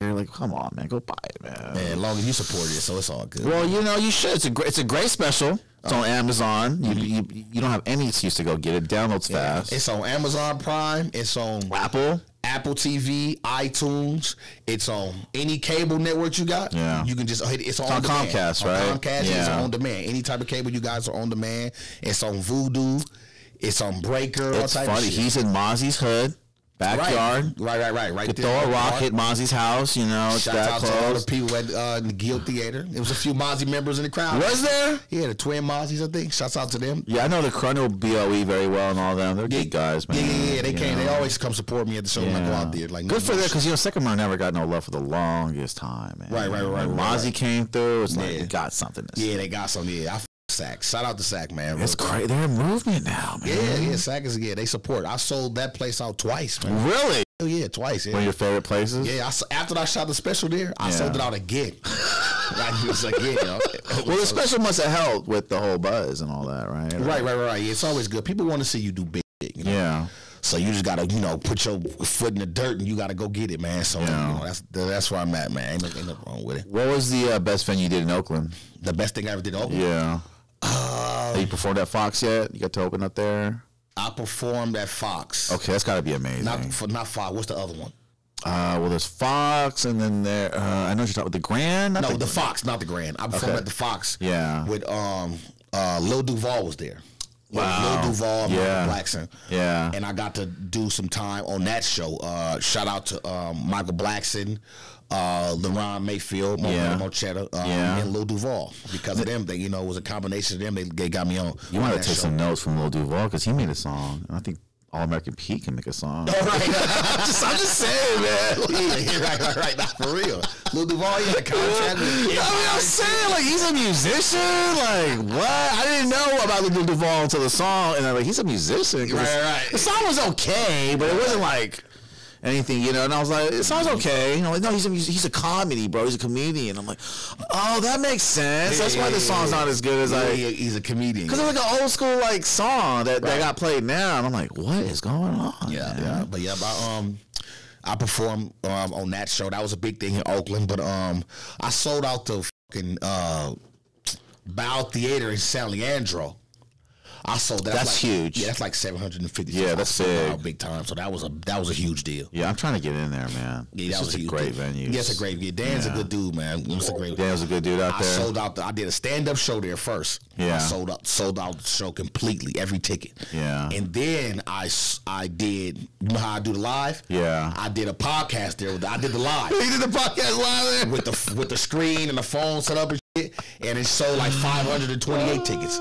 Speaker 1: You're like, come on, man, go buy it, man.
Speaker 2: Man, as long as you support it, so it's all good.
Speaker 1: Well, you know, you should. It's a great special. It's on Amazon. You don't have any excuse to go get it. Downloads fast.
Speaker 2: It's on Amazon Prime. It's on Apple TV, iTunes. It's on any cable network you got.
Speaker 1: Yeah.
Speaker 2: You can just it's on
Speaker 1: demand. Comcast, right?
Speaker 2: On Comcast, it's on demand. Any type of cable you guys are on demand. It's on Vudu. It's on Breaker.
Speaker 1: It's funny. He's in Mozzie's hood. Backyard.
Speaker 2: Right.
Speaker 1: Throw a rock, hit Mozzie's house, you know. It's
Speaker 2: Shout out to all the people at the Guild Theater. There was a few Mozzie members in the crowd.
Speaker 1: Was there?
Speaker 2: Yeah, the twin Mozzies, I think. Shouts out to them.
Speaker 1: Yeah, I know the Crundle BOE very well and all them. They're good guys, man.
Speaker 2: Yeah, they came. They always come support me at the show when I go out there. Like,
Speaker 1: good for them, because, you know, Second Round never got no love for the longest time, man.
Speaker 2: Right.
Speaker 1: When Mozzie came through, it's like they got something.
Speaker 2: They got something. Yeah, Sack. Shout out to Sack, man.
Speaker 1: It's great. They're a movement now,
Speaker 2: man. Yeah. Sack is they support. I sold that place out twice, man.
Speaker 1: Really?
Speaker 2: Oh, yeah, twice. Yeah.
Speaker 1: One of your favorite places?
Speaker 2: Yeah. After I shot the special there, I sold it out again. It's like,
Speaker 1: well, the special must have helped with the whole buzz and all that, right?
Speaker 2: Right. Yeah, it's always good. People want to see you do big. You know?
Speaker 1: Yeah.
Speaker 2: So you just gotta, put your foot in the dirt and you gotta go get it, man. So that's where I'm at, man. Ain't nothing wrong with it.
Speaker 1: What was the best venue you did in Oakland?
Speaker 2: The best thing I ever did in Oakland?
Speaker 1: Yeah. Have you performed at Fox yet? You got to open up there?
Speaker 2: I performed at Fox.
Speaker 1: Okay, that's got to be amazing.
Speaker 2: Not Fox. What's the other one?
Speaker 1: Well, there's Fox, and then there. I know what you're talking about the Grand.
Speaker 2: No, the Fox, not the Grand. I performed at the Fox.
Speaker 1: Yeah.
Speaker 2: With Lil Duval was there.
Speaker 1: Wow.
Speaker 2: Lil Duval, Michael Blackson.
Speaker 1: Yeah.
Speaker 2: And I got to do some time on that show. Shout out to Michael Blackson, LeRon Mayfield, Mochetta, and Lil Duval. Because of them, it was a combination of them. They got me on.
Speaker 1: You want to take some notes from Lil Duval because he made a song, and I think All American Pete can make a song.
Speaker 2: All right. I'm just saying, man. Right. Not for real. Lil Duval, he had a contract with
Speaker 1: I'm saying, like, he's a musician. Like, what? I didn't know about Lil Duval until the song, and I'm like, he's a musician.
Speaker 2: Right.
Speaker 1: The song was okay, but it wasn't like anything, and I was like, it sounds okay. I'm like, no, he's a comedy, bro. He's a comedian. I'm like, oh, that makes sense. That's why the song's not as good as
Speaker 2: he's a comedian.
Speaker 1: Because it's like an old school song that got played now, and I'm like, what is going on?
Speaker 2: Yeah. But I performed on that show. That was a big thing in Oakland. But I sold out the fucking Bow Theater in San Leandro. I sold that.
Speaker 1: That's huge.
Speaker 2: Yeah, that's like 750.
Speaker 1: Yeah, that's big.
Speaker 2: Big time. So that was a huge deal.
Speaker 1: Yeah, I'm trying to get in there, man.
Speaker 2: Yeah, that was
Speaker 1: a great venue.
Speaker 2: Yeah, it's a great venue. Dan's a good dude, man.
Speaker 1: Dan's a good dude out there.
Speaker 2: I sold out. I did a stand-up show there first.
Speaker 1: Yeah.
Speaker 2: I sold out the show completely, every ticket.
Speaker 1: Yeah.
Speaker 2: And then I did, you know how I do the live?
Speaker 1: Yeah.
Speaker 2: I did a podcast there. I did the live.
Speaker 1: You did the podcast live
Speaker 2: there? With the screen and the phone set up and shit. And it sold like 528 tickets.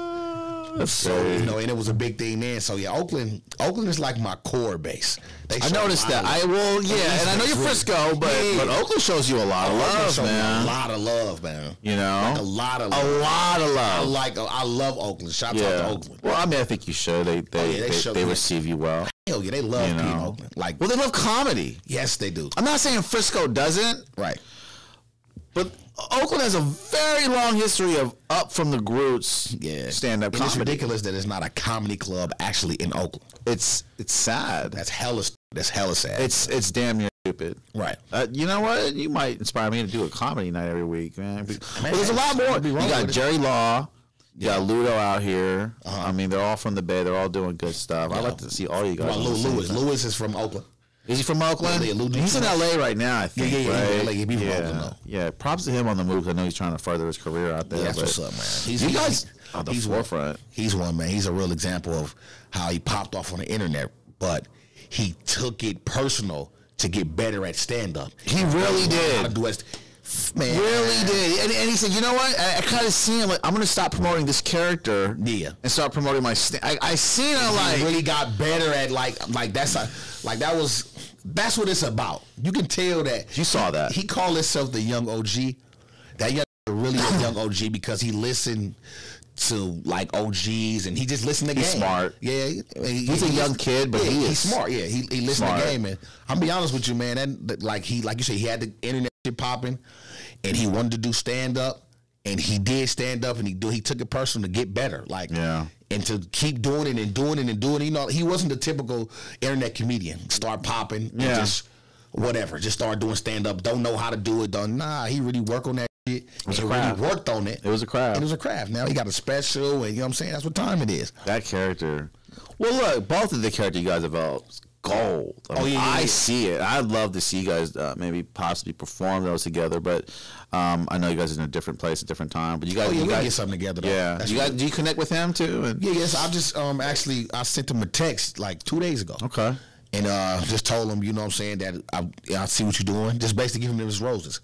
Speaker 2: So, and it was a big thing then. So, yeah, Oakland is like my core base.
Speaker 1: I noticed that. And I know you're Frisco, but Oakland shows you a lot of love, man.
Speaker 2: A lot of love, man.
Speaker 1: Like
Speaker 2: a lot of love. I love Oakland. Shout out to Oakland.
Speaker 1: Well, I mean, I think you should. They receive you well.
Speaker 2: Hell yeah, they love being in Oakland.
Speaker 1: They love comedy.
Speaker 2: Yes, they do.
Speaker 1: I'm not saying Frisco doesn't.
Speaker 2: Right.
Speaker 1: But Oakland has a very long history of up from the roots stand-up comedy.
Speaker 2: It's ridiculous that it's not a comedy club actually in Oakland.
Speaker 1: It's sad.
Speaker 2: That's hella That's hella sad.
Speaker 1: It's damn near stupid.
Speaker 2: Right.
Speaker 1: You know what? You might inspire me to do a comedy night every week, man. But there's a lot more. You got Jerry Law. You got Ludo out here. I mean, they're all from the Bay. They're all doing good stuff. I'd like to see all you guys.
Speaker 2: Well, Lewis is from Oakland.
Speaker 1: Is he from Oakland?
Speaker 2: Yeah,
Speaker 1: he's in LA right now, I think.
Speaker 2: Yeah,
Speaker 1: right?
Speaker 2: He's from Oakland, though.
Speaker 1: Yeah, props to him on the move. I know he's trying to further his career out there.
Speaker 2: Yeah, that's what's up, man.
Speaker 1: You guys on the forefront.
Speaker 2: He's one, man. He's a real example of how he popped off on the internet, but he took it personal to get better at stand-up.
Speaker 1: He really did.
Speaker 2: Man.
Speaker 1: Really did. And he said, you know what? I kind of see him like, I'm going to stop promoting this character and start promoting my I seen him like.
Speaker 2: He really got better at that's what it's about. You can tell that.
Speaker 1: You saw that.
Speaker 2: He called himself the young OG. That young really a young OG because he listened to like OGs and he just listened to the game.
Speaker 1: He's smart.
Speaker 2: Yeah.
Speaker 1: He's a young kid, but
Speaker 2: he's smart. Yeah, he listened to the game. And I'm be honest with you, man. That like you said, he had the internet shit popping and he wanted to do stand up and he did stand up and he took it personal to get better. Like and to keep doing it and doing it and doing it. You know, he wasn't the typical internet comedian. Start popping and just whatever. Just start doing stand up. Don't know how to do it. He really worked on that shit. He really worked on it.
Speaker 1: It was a craft.
Speaker 2: It was a craft. Now he got a special and you know what I'm saying? That's what time it is.
Speaker 1: That character. Well, look, both of the characters you guys developed, gold. I see it. I'd love to see you guys maybe possibly perform those together, but I know you guys are in a different place, a different time. But you guys,
Speaker 2: we get something together. Though.
Speaker 1: Yeah, do you connect with him too? And
Speaker 2: yes. I just actually I sent him a text like 2 days ago.
Speaker 1: Okay.
Speaker 2: And just told him, you know what I'm saying, that I see what you're doing. Just basically give him his roses.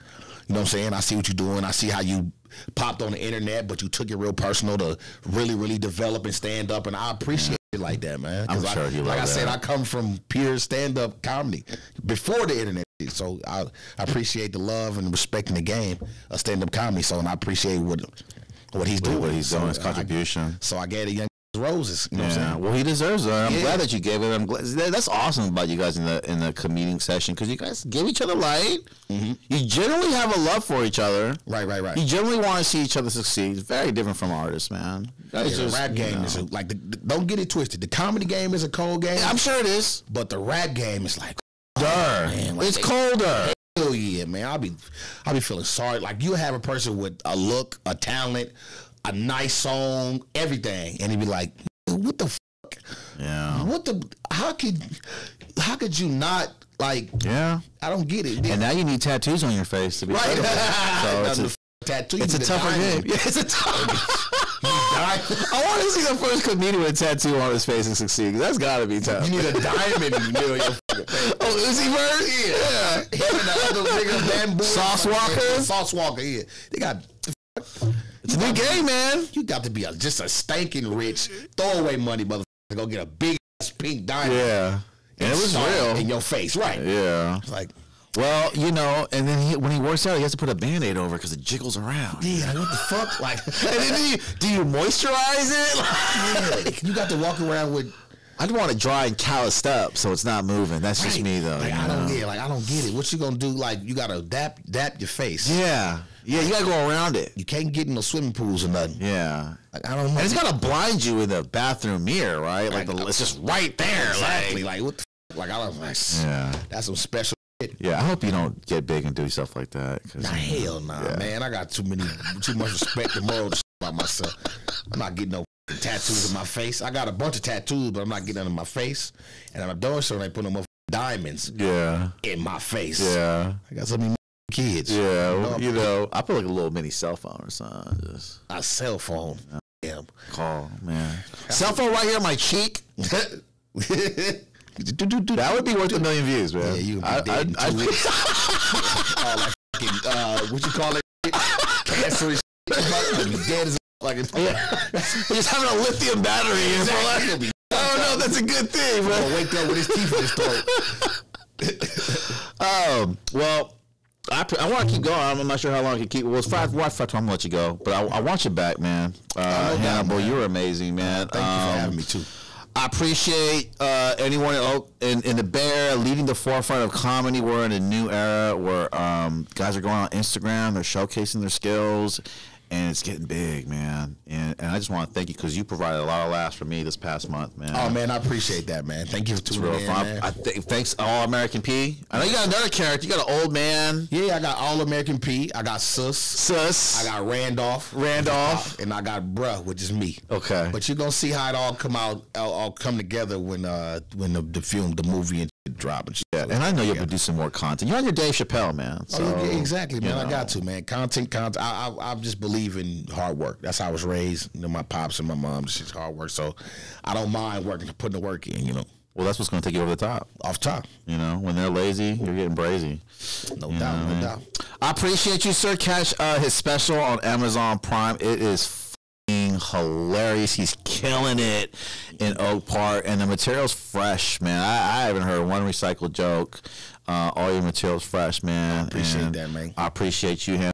Speaker 2: You know what I'm saying? I see what you're doing. I see how you popped on the internet, but you took it real personal to really, really develop and stand up. And I appreciate it like that, man.
Speaker 1: I'm sure you
Speaker 2: like I said, I come from pure stand-up comedy before the internet. So I appreciate the love and respect in the game of stand-up comedy. So and I appreciate what he's doing.
Speaker 1: What he's doing, his contribution.
Speaker 2: So I gave the young roses. You know what I'm saying?
Speaker 1: Well, he deserves it. I'm glad that you gave it. I'm glad. That's awesome about you guys in the comedian session because you guys give each other light. You generally have a love for each other.
Speaker 2: Right.
Speaker 1: You generally want to see each other succeed. It's very different from artists, man.
Speaker 2: The rap game is like don't get it twisted. The comedy game is a cold game.
Speaker 1: Yeah, I'm sure it is,
Speaker 2: but the rap game is like
Speaker 1: man, like it's colder.
Speaker 2: Hell yeah, man. I'll be feeling sorry. Like you have a person with a look, a talent, a nice song, everything, and he'd be like, "What the fuck?
Speaker 1: Yeah.
Speaker 2: How could you not like?
Speaker 1: Yeah.
Speaker 2: I don't get it.
Speaker 1: And now you need tattoos on your face to be credible. So it's
Speaker 2: tattoo.
Speaker 1: It's a tougher game. Yeah, it's a tough. I want to see the first comedian with a tattoo on his face and succeed. Cause that's got to be tough.
Speaker 2: You need a diamond in the middle of your face.
Speaker 1: Oh, is he first? Yeah.
Speaker 2: Him and the other nigga, Bamboo.
Speaker 1: Sauce Walker?
Speaker 2: Sauce Walker, yeah. They got...
Speaker 1: It's a new game, man.
Speaker 2: You got to be just a stinking rich, throwaway money motherfucker to go get a big ass pink diamond.
Speaker 1: Yeah. And it was real.
Speaker 2: In your face, right.
Speaker 1: Yeah.
Speaker 2: It's like...
Speaker 1: Well, you know, and then when he works out, he has to put a Band-Aid over because it jiggles around.
Speaker 2: Yeah, like, what the fuck? Like,
Speaker 1: and then do you moisturize it?
Speaker 2: Yeah, you got to walk around with...
Speaker 1: I'd want it dry and calloused up so it's not moving. That's just me, though.
Speaker 2: Like, I don't get it. What you gonna do? Like, you gotta dap your face.
Speaker 1: Yeah, you gotta go around it.
Speaker 2: You can't get in no swimming pools or nothing.
Speaker 1: Yeah,
Speaker 2: like, I don't know.
Speaker 1: And it's gotta blind you in the bathroom mirror, right? Like it's just right there.
Speaker 2: Exactly. Like what the fuck? Like I don't like.
Speaker 1: Yeah,
Speaker 2: that's some special.
Speaker 1: Yeah, I hope you don't get big and do stuff like that.
Speaker 2: Nah, hell nah, man. I got too much respect and moral about myself. I'm not getting no tattoos in my face. I got a bunch of tattoos, but I'm not getting them in my face. And I'm doing so, and I put them up diamonds. In my face.
Speaker 1: Yeah,
Speaker 2: I got so many kids.
Speaker 1: Yeah, you know, I put like a little mini cell phone or something. Just
Speaker 2: a cell phone. Damn.
Speaker 1: Call, man. Cell phone right here on my cheek. That would be worth 1 million views, man.
Speaker 2: Yeah, you would be dead in 2 weeks. What you call it? Cancer and shit. You'd be dead as like it's
Speaker 1: just having a lithium battery.
Speaker 2: Exactly.
Speaker 1: Oh no, that's a good thing, bro.
Speaker 2: Wake up with his teeth in his throat.
Speaker 1: Well, I want to keep going. I'm not sure how long I can keep. Well, it's 5. I'm gonna let you go, but I want you back, man. Hannibel, you were amazing, man.
Speaker 2: Thank you for having me too.
Speaker 1: I appreciate anyone in the Bay Area leading the forefront of comedy. We're in a new era where guys are going on Instagram, they're showcasing their skills, and it's getting big, man. And I just want to thank you because you provided a lot of laughs for me this past month, man.
Speaker 2: Oh man, I appreciate that, man. Thank you for tuning in, man.
Speaker 1: Thanks, All American P. I know you got another character. You got an old man.
Speaker 2: Yeah, I got All American P. I got Sus. I got Randolph, and I got Bruh, which is me.
Speaker 1: Okay.
Speaker 2: But you're gonna see how it all come together when the movie and drop and shit.
Speaker 1: Yeah, and I know you'll produce some more content. You're on your Dave Chappelle, man. So,
Speaker 2: yeah, exactly, man. I got to, man. Content. I just believe in hard work. That's how I was raised. My pops and my mom, it's just hard work. So I don't mind putting the work in,
Speaker 1: Well, that's what's going to take you over the top.
Speaker 2: Off top.
Speaker 1: When they're lazy, you're getting brazy.
Speaker 2: No doubt.
Speaker 1: I appreciate you, sir. Catch his special on Amazon Prime. It is hilarious. He's killing it in Oak Park, and the material's fresh, man. I haven't heard one recycled joke. All your material's fresh, man.
Speaker 2: I appreciate that, man.
Speaker 1: I appreciate you, him.